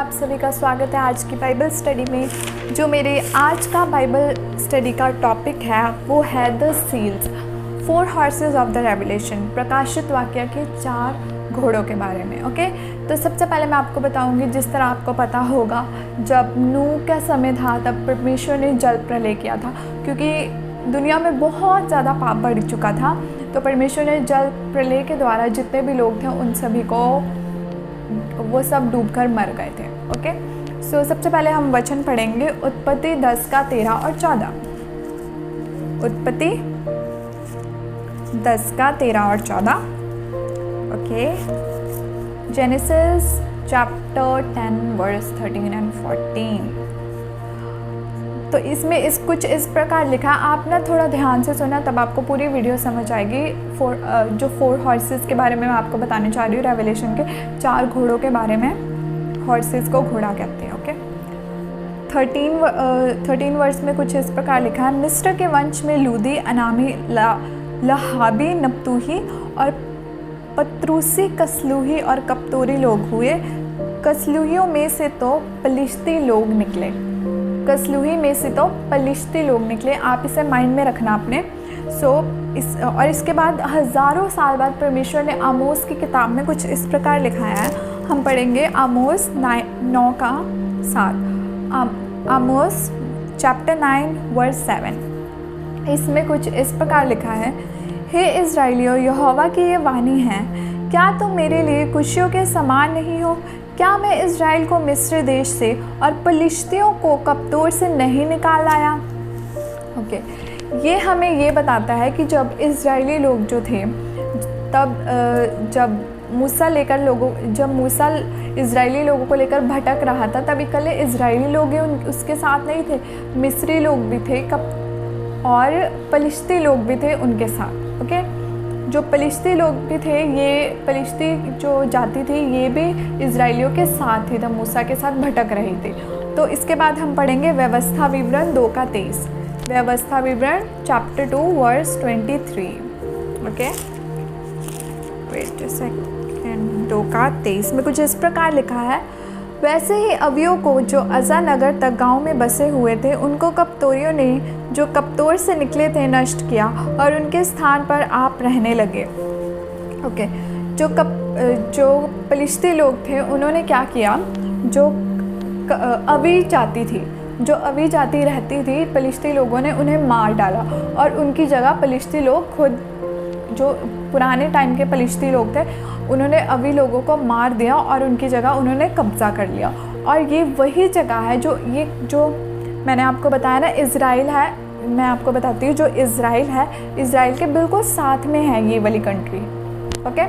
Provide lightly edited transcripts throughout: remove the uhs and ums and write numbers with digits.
आप सभी का स्वागत है आज की बाइबल स्टडी में। जो मेरे आज का बाइबल स्टडी का टॉपिक है वो है the seals, 4 horses of the revelation, प्रकाशित वाक्य के 4 घोड़ों के बारे में। ओके, तो सबसे पहले मैं आपको बताऊंगी, जिस तरह आपको पता होगा जब नूह का समय था तब परमेश्वर ने जल प्रलय किया था, क्योंकि दुनिया में बहुत ज़्यादा पाप बढ़ चुका था। तो परमेश्वर ने जल प्रलय के द्वारा जितने भी लोग थे उन सभी को वो सब डूबकर मर गए थे। ओके, सो सबसे पहले हम वचन पढ़ेंगे उत्पत्ति 10 का 13 और 14। उत्पत्ति 10 का 13 और 14। Okay, Genesis chapter 10 verse 13 and 14। तो इसमें कुछ इस प्रकार लिखा, आप ना थोड़ा ध्यान से सुना तब आपको पूरी वीडियो समझ आएगी। जो 4 हॉर्सेस के बारे में मैं आपको बताने चाह रही हूँ, रेवलेशन के 4 घोड़ों के बारे में। हॉर्सेस को घोड़ा कहते हैं। ओके, 13 वर्ष में कुछ इस प्रकार लिखा है, मिस्र के वंश में लूदी, अनामी, लहाबी, नप्तूही और पत्रूसी, कसलूही और कप्तोरी लोग हुए। कसलूहियों में से तो पलिश्ती लोग निकले। कसलूही में से तो पलिश्ती लोग निकले। आप इसे माइंड में रखना अपने। और इसके बाद हज़ारों साल बाद परमेश्वर ने आमोस की किताब में कुछ इस प्रकार लिखाया है। हम पढ़ेंगे आमोस 9 का 7। आमोस चैप्टर 9 वर्स 7। इसमें कुछ इस प्रकार लिखा है, हे इज़राइलियों, यहोवा की ये वाणी है, क्या तुम मेरे लिए कुशियों के समान नहीं हो? क्या मैं इज़राइल को मिस्र देश से और पलिश्तियों को कप्तोर से नहीं निकाल लाया? ओके, ये हमें ये बताता है कि जब इज़राइली लोग जो थे तब जब मूसा इज़राइली लोगों को लेकर भटक रहा था, तब इकल्ले इज़राइली लोग ही उसके साथ नहीं थे, मिस्री लोग भी थे और पलिश्ती लोग भी थे उनके साथ। ओके, जो पलिश्ती लोग भी थे, ये पलिश्ती जो जाति थी ये भी इज़राइलियों के साथ थी, तब मूसा के साथ भटक रही थी। तो इसके बाद हम पढ़ेंगे व्यवस्था विवरण 2 का 23। व्यवस्था विवरण chapter 2 verse 23। Okay, wait a second. 2 का 23 में कुछ इस प्रकार लिखा है, वैसे ही अवियों को जो अज़ा नगर तक गांव में बसे हुए थे, उनको कप्तोरियों ने जो कप्तोर से निकले थे नष्ट किया और उनके स्थान पर आप रहने लगे। ओके, जो पलिश्ती लोग थे उन्होंने क्या किया, जो अवी जाति थी, जो अवी जाति रहती थी, पलिश्ती लोगों ने उन्हें मार डाला और उनकी जगह पलिश्ती लोग खुद, जो पुराने टाइम के पलिश्ती लोग थे, उन्होंने अवी लोगों को मार दिया और उनकी जगह उन्होंने कब्ज़ा कर लिया। और ये वही जगह है जो मैंने आपको बताया ना, इज़राइल है। मैं आपको बताती हूँ, जो इज़राइल है, इज़राइल के बिल्कुल साथ में है ये वाली कंट्री। ओके,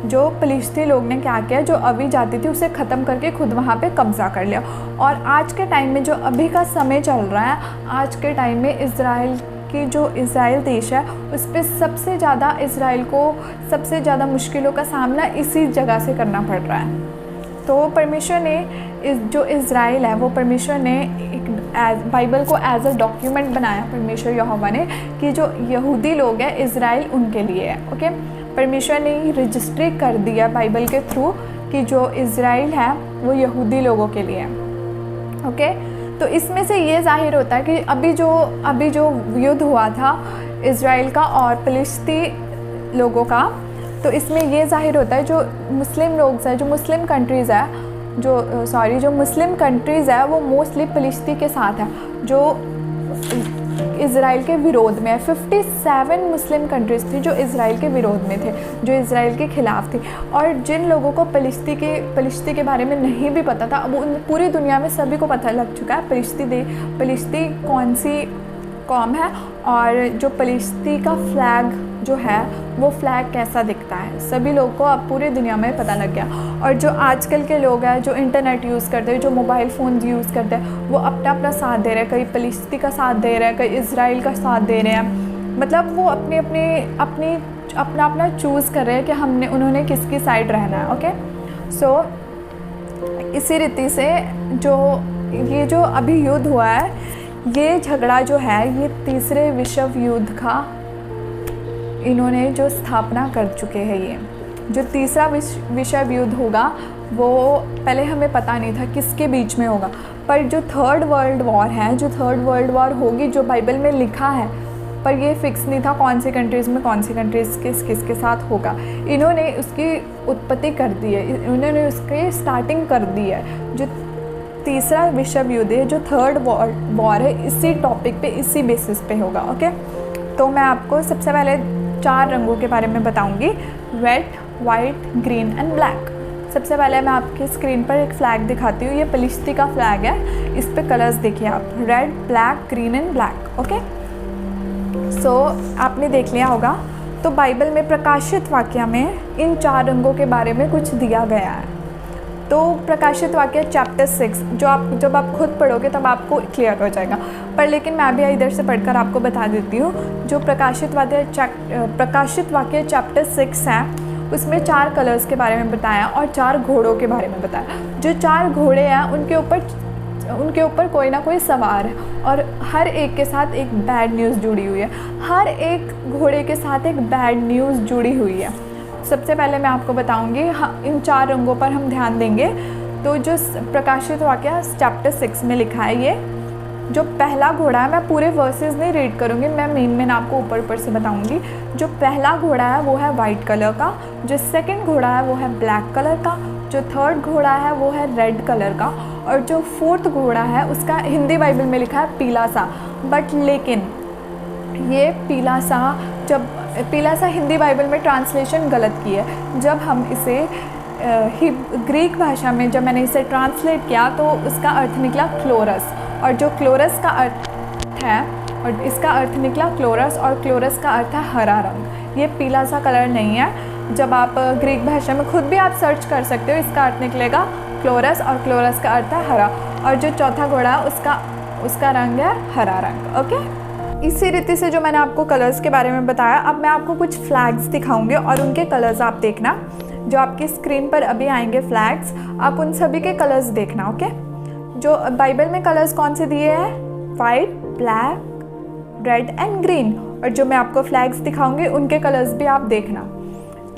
जो पलिश्ती लोग ने क्या किया, जो अवी जाती थी उसे ख़त्म करके खुद वहाँ पे कब्ज़ा कर लिया। और आज के टाइम में, जो अभी का समय चल रहा है, आज के टाइम में इज़राइल की जो इज़राइल देश है उस पर सबसे ज़्यादा इज़राइल को सबसे ज़्यादा मुश्किलों का सामना इसी जगह से करना पड़ रहा है। तो परमेश्वर ने जो इज़राइल है वो परमेश्वर ने एक बाइबल को एज अ डॉक्यूमेंट बनाया, परमेश्वर यहोवा ने, कि जो यहूदी लोग हैं इज़राइल उनके लिए है। ओके, परमेश्वर ने रजिस्ट्री कर दिया बाइबल के थ्रू कि जो इज़राइल है वो यहूदी लोगों के लिए है। ओके, तो इसमें से ये जाहिर होता है कि अभी जो युद्ध हुआ था इज़राइल का और पलिश्ती लोगों का, तो इसमें ये जाहिर होता है जो मुस्लिम लोग हैं, जो मुस्लिम कंट्रीज़ है, जो मुस्लिम कंट्रीज़ है वो मोस्टली पलिश्ती के साथ है, जो इज़राइल के विरोध में है। 57 मुस्लिम कंट्रीज़ थी जो इज़राइल के विरोध में थे, जो इज़राइल के ख़िलाफ़ थी। और जिन लोगों को पलिश्ती के बारे में नहीं भी पता था, अब पूरी दुनिया में सभी को पता लग चुका है पलिश्ती कौन सी कौम है और जो पलिश्ती का फ्लैग जो है वो फ्लैग कैसा दिखता है, सभी लोगों को अब पूरी दुनिया में पता लग गया। और जो आजकल के लोग हैं जो इंटरनेट यूज़ करते हैं, जो मोबाइल फ़ोन यूज़ करते हैं, वो अपना साथ दे रहे हैं, कई पलिश्ती का साथ दे रहे हैं, कई इज़राइल का साथ दे रहे हैं। मतलब वो अपना चूज़ कर रहे हैं कि उन्होंने किसकी साइड रहना है। ओके, सो इसी रीति से जो अभी युद्ध हुआ है, ये झगड़ा जो है ये 3रे विश्व युद्ध का इन्होंने जो स्थापना कर चुके हैं। ये जो तीसरा विश्व युद्ध होगा वो पहले हमें पता नहीं था किसके बीच में होगा, पर जो थर्ड वर्ल्ड वॉर है, जो थर्ड वर्ल्ड वॉर होगी, जो बाइबल में लिखा है, पर ये फिक्स नहीं था कौन सी कंट्रीज़ में कौन सी कंट्रीज़ किसके साथ होगा। इन्होंने उसकी उत्पत्ति कर दी है, इन्होंने उसकी स्टार्टिंग कर दी है। जो तीसरा विश्व युद्ध है, जो थर्ड वॉर है, इसी टॉपिक पे, इसी बेसिस पे होगा। ओके, तो मैं आपको सबसे पहले 4 रंगों के बारे में बताऊंगी, red, white, green and black. सबसे पहले मैं आपकी स्क्रीन पर एक फ़्लैग दिखाती हूँ। ये पलिश्ती का फ्लैग है, इस पे कलर्स देखिए आप, red, black, green and black. Okay, so आपने देख लिया होगा। तो बाइबल में प्रकाशित वाक्य में इन 4 रंगों के बारे में कुछ दिया गया है। तो प्रकाशित वाक्य चैप्टर 6 जब आप खुद पढ़ोगे तब आपको क्लियर हो जाएगा, पर लेकिन मैं अभी इधर से पढ़कर आपको बता देती हूँ। जो प्रकाशित वाक्य चैप्टर 6 है, उसमें 4 कलर्स के बारे में बताया और 4 घोड़ों के बारे में बताया। जो 4 घोड़े हैं उनके ऊपर कोई ना कोई सवार है, और हर एक के साथ एक बैड न्यूज़ जुड़ी हुई है। हर एक घोड़े के साथ एक बैड न्यूज़ जुड़ी हुई है। सबसे पहले मैं आपको बताऊंगी, इन 4 रंगों पर हम ध्यान देंगे। तो जो प्रकाशित वाक्य चैप्टर 6 में लिखा है, ये जो पहला घोड़ा है, मैं पूरे वर्सेस नहीं रीड करूँगी, मैं मेन आपको ऊपर से बताऊँगी। जो पहला घोड़ा है वो है वाइट कलर का, जो सेकंड घोड़ा है वो है ब्लैक कलर का, जो थर्ड घोड़ा है वो है रेड कलर का, और जो फोर्थ घोड़ा है उसका हिंदी बाइबल में लिखा है पीला सा। बट लेकिन ये पीला सा हिंदी बाइबल में ट्रांसलेशन गलत की है। जब हम इसे ग्रीक भाषा में जब मैंने इसे ट्रांसलेट किया तो उसका अर्थ निकला क्लोरस, और जो क्लोरस का अर्थ है, और इसका अर्थ निकला क्लोरस, और क्लोरस का अर्थ है हरा रंग। ये पीला सा कलर नहीं है। जब आप ग्रीक भाषा में खुद भी आप सर्च कर सकते हो, इसका अर्थ निकलेगा क्लोरस, और क्लोरस का अर्थ है हरा। और जो चौथा घोड़ा है उसका रंग है हरा रंग। ओके, इसी रीति से जो मैंने आपको कलर्स के बारे में बताया, अब मैं आपको कुछ फ्लैग्स दिखाऊंगी और उनके कलर्स आप देखना। जो आपकी स्क्रीन पर अभी आएंगे फ्लैग्स, आप उन सभी के कलर्स देखना। ओके, जो बाइबल में कलर्स कौन से दिए हैं, white, black, red and green. और जो मैं आपको फ्लैग्स दिखाऊंगी उनके कलर्स भी आप देखना।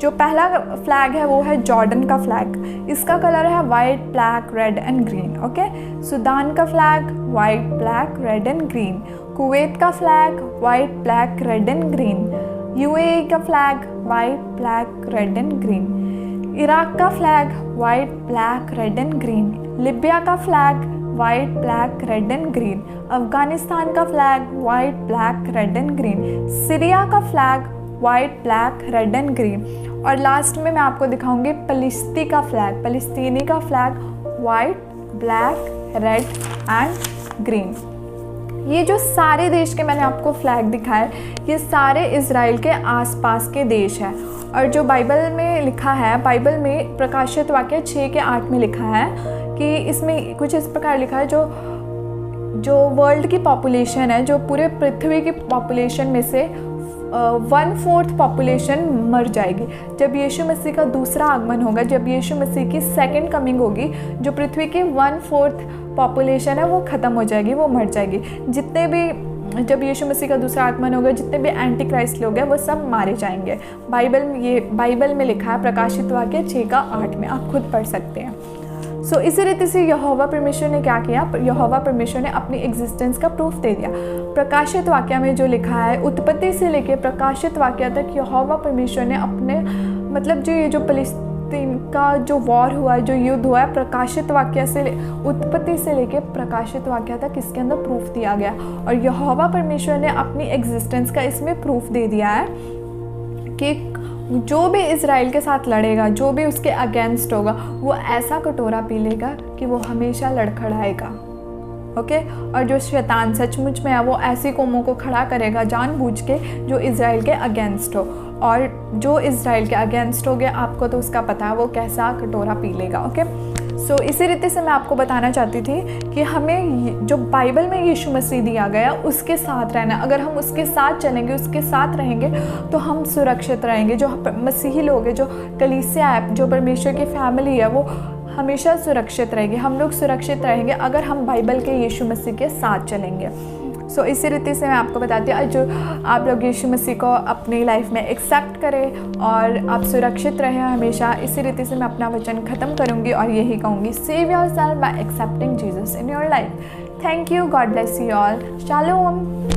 जो पहला फ्लैग है वो है जॉर्डन का फ्लैग, इसका कलर है white, black, red and green. Okay, Sudan का flag white, black, red and green. Kuwait का flag white, black, red and green. UAE का flag white, black, red and green. Iraq का flag white, black, red and green. Libya का flag white, black, red and green. Afghanistan का flag white, black, red and green. Syria का flag white, black, red and green. और last में मैं आपको दिखाऊंगी पलिश्ती का फ्लैग, पलिस्तीनी का flag white, black, red and green. ये जो सारे देश के मैंने आपको फ्लैग दिखाए, ये सारे इज़राइल के आसपास के देश हैं। और जो बाइबल में लिखा है, बाइबल में प्रकाशित वाक्य 6:8 में लिखा है कि इसमें कुछ इस प्रकार लिखा है, जो वर्ल्ड की पॉपुलेशन है, जो पूरे पृथ्वी की पॉपुलेशन में से 1/4 पॉपुलेशन मर जाएगी। जब यीशु मसीह का दूसरा आगमन होगा, जब यीशु मसीह की सेकंड कमिंग होगी, जो पृथ्वी की 1/4 पॉपुलेशन है वो ख़त्म हो जाएगी, वो मर जाएगी। जितने भी जब यीशु मसीह का दूसरा आगमन होगा, जितने भी एंटी क्राइस्ट लोग हैं वो सब मारे जाएंगे। बाइबल में लिखा है, प्रकाशित वाक्य 6:8 में, आप खुद पढ़ सकते हैं। सो इसी रीति से यहोवा परमेश्वर ने क्या किया, यहोवा परमेश्वर ने अपनी एग्जिस्टेंस का प्रूफ दे दिया। प्रकाशित वाक्य में जो लिखा है, उत्पत्ति से लेकर प्रकाशित वाक्य तक यहोवा परमेश्वर ने अपने मतलब जो ये जो फिलिस्तीन का जो वॉर हुआ है, जो युद्ध हुआ है, प्रकाशित वाक्य से उत्पत्ति से लेकर प्रकाशित वाक्य तक इसके अंदर प्रूफ दिया गया। और यहोवा परमेश्वर ने अपनी एग्जिस्टेंस का इसमें प्रूफ दे दिया है कि जो भी इज़राइल के साथ लड़ेगा, जो भी उसके अगेंस्ट होगा, वो ऐसा कटोरा पी लेगा कि वो हमेशा लड़खड़ाएगा। ओके, और जो शैतान सचमुच में है वो ऐसी कौमों को खड़ा करेगा जानबूझ के जो इज़राइल के अगेंस्ट हो, और जो इज़राइल के अगेंस्ट हो गया, आपको तो उसका पता है वो कैसा कटोरा पी लेगा। ओके, सो इसी रीति से मैं आपको बताना चाहती थी कि हमें जो बाइबल में यीशु मसीह दिया गया उसके साथ रहना। अगर हम उसके साथ चलेंगे, उसके साथ रहेंगे, तो हम सुरक्षित रहेंगे। जो मसीही लोग हैं, जो कलीसिया है, जो परमेश्वर की फैमिली है, वो हमेशा सुरक्षित रहेगी। हम लोग सुरक्षित रहेंगे अगर हम बाइबल के यीशु मसीह के साथ चलेंगे। सो इसी रीति से मैं आपको बताती हूँ, जो आप लोग यीशु मसीह को अपनी लाइफ में एक्सेप्ट करें और आप सुरक्षित रहें हमेशा। इसी रीति से मैं अपना वचन ख़त्म करूँगी और यही कहूँगी, save yourself bye accepting Jesus in your life. Thank you, God bless you all, shalom.